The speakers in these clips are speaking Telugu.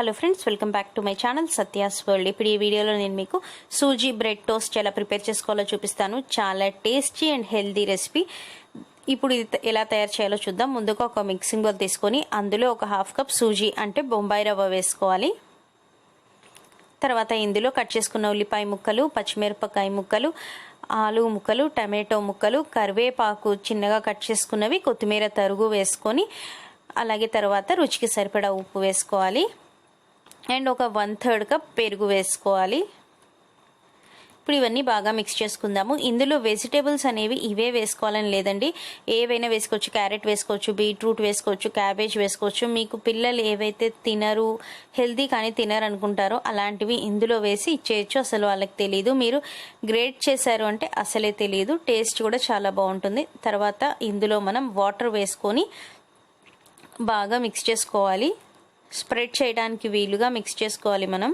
Hello friends, welcome back to my channel Satya's world. ఇప్పుడు ఈ వీడియోలో నేను మీకు సూజీ బ్రెడ్ టోస్ట్ ఎలా ప్రిపేర్ చేసుకోవాలో చూపిస్తాను. చాలా టేస్టీ అండ్ హెల్దీ రెసిపీ. ఇప్పుడు ఇది ఎలా తయారు చేయాలో చూద్దాం. ముందుగా ఒక మిక్సింగ్ బౌల్ తీసుకొని అందులో ఒక హాఫ్ కప్ సూజీ అంటే బొంబాయి రవ్వ వేసుకోవాలి. తర్వాత ఇందులో కట్ చేసుకున్న ఉల్లిపాయ ముక్కలు, పచ్చిమిరపకాయ ముక్కలు, ఆలు ముక్కలు, టమాటో ముక్కలు, కరివేపాకు చిన్నగా కట్ చేసుకున్నవి, కొత్తిమీర తరుగు వేసుకొని అలాగే తర్వాత రుచికి సరిపడా ఉప్పు వేసుకోవాలి అండ్ ఒక 1/3 కప్ పెరుగు వేసుకోవాలి. ఇప్పుడు ఇవన్నీ బాగా మిక్స్ చేసుకుందాము. ఇందులో వెజిటేబుల్స్ అనేవి ఇవే వేసుకోవాలని లేదండి, ఏవైనా వేసుకోవచ్చు. క్యారెట్ వేసుకోవచ్చు, బీట్రూట్ వేసుకోవచ్చు, క్యాబేజ్ వేసుకోవచ్చు. మీకు పిల్లలు ఏవైతే తినరు, హెల్తీ కానీ తినరు అనుకుంటారో అలాంటివి ఇందులో వేసి ఇచ్చేయచ్చు. అసలు వాళ్ళకి తెలియదు. మీరు గ్రేట్ చేశారు అంటే అసలే తెలియదు. టేస్ట్ కూడా చాలా బాగుంటుంది. తర్వాత ఇందులో మనం వాటర్ వేసుకొని బాగా మిక్స్ చేసుకోవాలి. స్ప్రెడ్ చేయడానికి వీలుగా మిక్స్ చేసుకోవాలి. మనం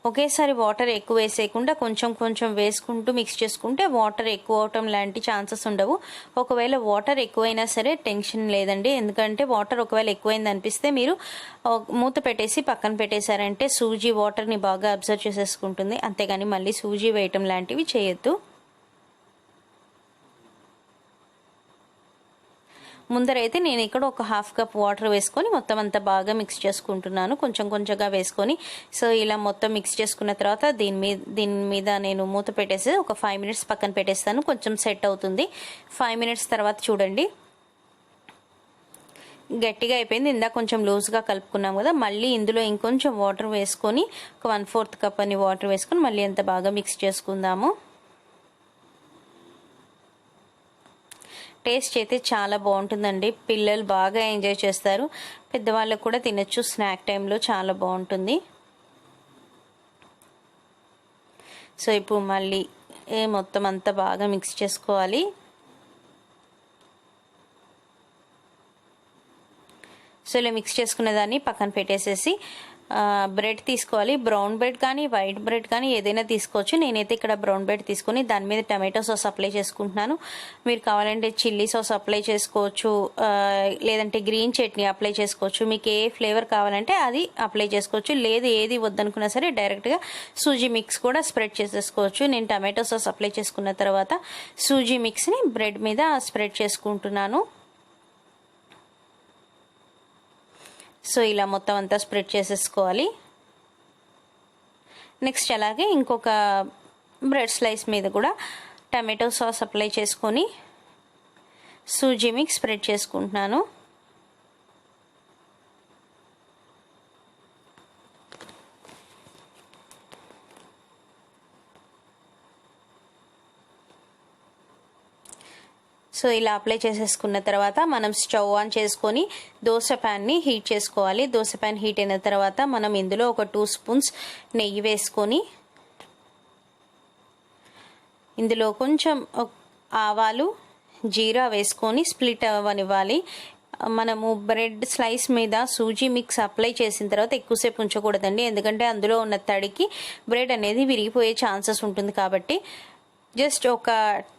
ఒకేసారి వాటర్ ఎక్కువ వేసేయకుండా కొంచెం కొంచెం వేసుకుంటూ మిక్స్ చేసుకుంటే వాటర్ ఎక్కువ అవటం లాంటి ఛాన్సెస్ ఉండవు. ఒకవేళ వాటర్ ఎక్కువైనా సరే టెన్షన్ లేదండి, ఎందుకంటే వాటర్ ఒకవేళ ఎక్కువైంది అనిపిస్తే మీరు మూత పెట్టేసి పక్కన పెట్టేశారంటే సూజీ వాటర్ని బాగా అబ్జర్వ్ చేసేసుకుంటుంది. అంతేగాని మళ్ళీ సూజీ వేయటం లాంటివి చేయొద్దు. ముందరైతే నేను ఇక్కడ ఒక హాఫ్ కప్ వాటర్ వేసుకొని మొత్తం అంతా బాగా మిక్స్ చేసుకుంటున్నాను, కొంచెం కొంచెంగా వేసుకొని. సో ఇలా మొత్తం మిక్స్ చేసుకున్న తర్వాత దీని మీద నేను మూత పెట్టేసి ఒక 5 minutes పక్కన పెట్టేస్తాను. కొంచెం సెట్ అవుతుంది. 5 minutes తర్వాత చూడండి గట్టిగా అయిపోయింది. ఇందాక కొంచెం లూజ్గా కలుపుకున్నాం కదా, మళ్ళీ ఇందులో ఇంకొంచెం వాటర్ వేసుకొని ఒక 1/4 కప్ అని వాటర్ వేసుకొని మళ్ళీ అంత బాగా మిక్స్ చేసుకుందాము. టేస్ట్ అయితే చాలా బాగుంటుందండి. పిల్లలు బాగా ఎంజాయ్ చేస్తారు, పెద్దవాళ్ళకు కూడా తినచ్చు. స్నాక్ టైంలో చాలా బాగుంటుంది. సో ఇప్పుడు మళ్ళీ మొత్తం అంతా బాగా మిక్స్ చేసుకోవాలి. సో ఇలా మిక్స్ చేసుకునే దాన్ని పక్కన పెట్టేసేసి బ్రెడ్ తీసుకోవాలి. బ్రౌన్ బ్రెడ్ కానీ వైట్ బ్రెడ్ కానీ ఏదైనా తీసుకోవచ్చు. నేనైతే ఇక్కడ బ్రౌన్ బ్రెడ్ తీసుకొని దాని మీద టమాటో సాస్ అప్లై చేసుకుంటున్నాను. మీరు కావాలంటే చిల్లీ సాస్ అప్లై చేసుకోవచ్చు, లేదంటే గ్రీన్ చట్నీ అప్లై చేసుకోవచ్చు. మీకు ఏ ఫ్లేవర్ కావాలంటే అది అప్లై చేసుకోవచ్చు. లేదు ఏది వద్దనుకున్నా సరే డైరెక్ట్గా సూజీ మిక్స్ కూడా స్ప్రెడ్ చేసేసుకోవచ్చు. నేను టమాటో సాస్ అప్లై చేసుకున్న తర్వాత సూజీ మిక్స్ని బ్రెడ్ మీద స్ప్రెడ్ చేసుకుంటున్నాను. సో ఇలా మొత్తం అంతా స్ప్రెడ్ చేసేసుకోవాలి. నెక్స్ట్ అలాగే ఇంకొక బ్రెడ్ స్లైస్ మీద కూడా టమాటో సాస్ అప్లై చేసుకొని సూజీ మిక్స్ స్ప్రెడ్ చేసుకుంటున్నాను. సో ఇలా అప్లై చేసేసుకున్న తర్వాత మనం స్టవ్ ఆన్ చేసుకొని దోశ ప్యాన్ని హీట్ చేసుకోవాలి. దోశ ప్యాన్ హీట్ అయిన తర్వాత మనం ఇందులో ఒక 2 spoons నెయ్యి వేసుకొని ఇందులో కొంచెం ఆవాలు, జీరా వేసుకొని స్ప్లిట్ అవ్వనివ్వాలి. మనము బ్రెడ్ స్లైస్ మీద సూజీ మిక్స్ అప్లై చేసిన తర్వాత ఎక్కువసేపు ఉంచకూడదండి, ఎందుకంటే అందులో ఉన్న తడికి బ్రెడ్ అనేది విరిగిపోయే ఛాన్సెస్ ఉంటుంది. కాబట్టి జస్ట్ ఒక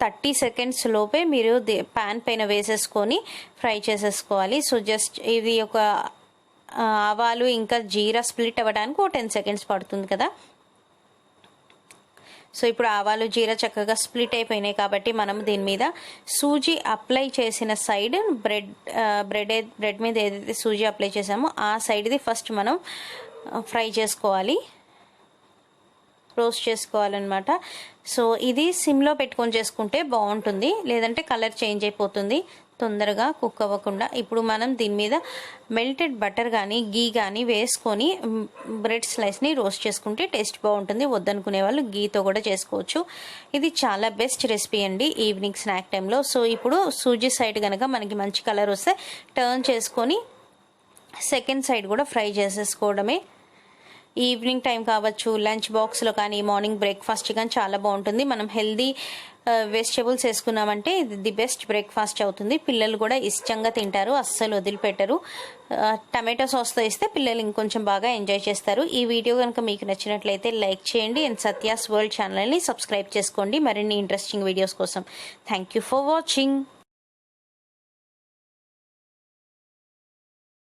30 seconds లోపే మీరు ప్యాన్ పైన వేసేసుకొని ఫ్రై చేసేసుకోవాలి. సో జస్ట్ ఇది ఒక ఆవాలు ఇంకా జీరా స్ప్లిట్ అవ్వడానికి ఒక 10 seconds పడుతుంది కదా. సో ఇప్పుడు ఆవాలు జీరా చక్కగా స్ప్లిట్ అయిపోయినాయి కాబట్టి మనం దీని మీద సూజీ అప్లై చేసిన సైడ్ బ్రెడ్ మీద ఏదైతే సూజీ అప్లై చేసామో ఆ సైడ్ది ఫస్ట్ మనం ఫ్రై చేసుకోవాలి, రోస్ట్ చేసుకోవాలన్నమాట. సో ఇది సిమ్లో పెట్టుకొని చేసుకుంటే బాగుంటుంది, లేదంటే కలర్ చేంజ్ అయిపోతుంది తొందరగా కుక్ అవ్వకుండా. ఇప్పుడు మనం దీని మీద మెల్టెడ్ బటర్ కానీ గీ కానీ వేసుకొని బ్రెడ్ స్లైస్ని రోస్ట్ చేసుకుంటే టేస్ట్ బాగుంటుంది. వద్దనుకునే వాళ్ళు గీతో కూడా చేసుకోవచ్చు. ఇది చాలా బెస్ట్ రెసిపీ అండి ఈవినింగ్ స్నాక్ టైంలో. సో ఇప్పుడు సూజీ సైడ్ కనుక మనకి మంచి కలర్ వస్తే టర్న్ చేసుకొని సెకండ్ సైడ్ కూడా ఫ్రై చేసేసుకోవడమే. ఈవినింగ్ టైం కావచ్చు, లంచ్ బాక్స్లో కానీ, మార్నింగ్ బ్రేక్ఫాస్ట్ కానీ చాలా బాగుంటుంది. మనం హెల్దీ వెజిటేబుల్స్ వేసుకున్నామంటే ఇది ది బెస్ట్ బ్రేక్ఫాస్ట్ అవుతుంది. పిల్లలు కూడా ఇష్టంగా తింటారు, అస్సలు వదిలిపెట్టరు. టమాటో సాస్తో ఇస్తే పిల్లలు ఇంకొంచెం బాగా ఎంజాయ్ చేస్తారు. ఈ వీడియో కనుక మీకు నచ్చినట్లయితే లైక్ చేయండి అండ్ సత్యాస్ వరల్డ్ ఛానల్ని సబ్స్క్రైబ్ చేసుకోండి మరిన్ని ఇంట్రెస్టింగ్ వీడియోస్ కోసం. Thank you for watching.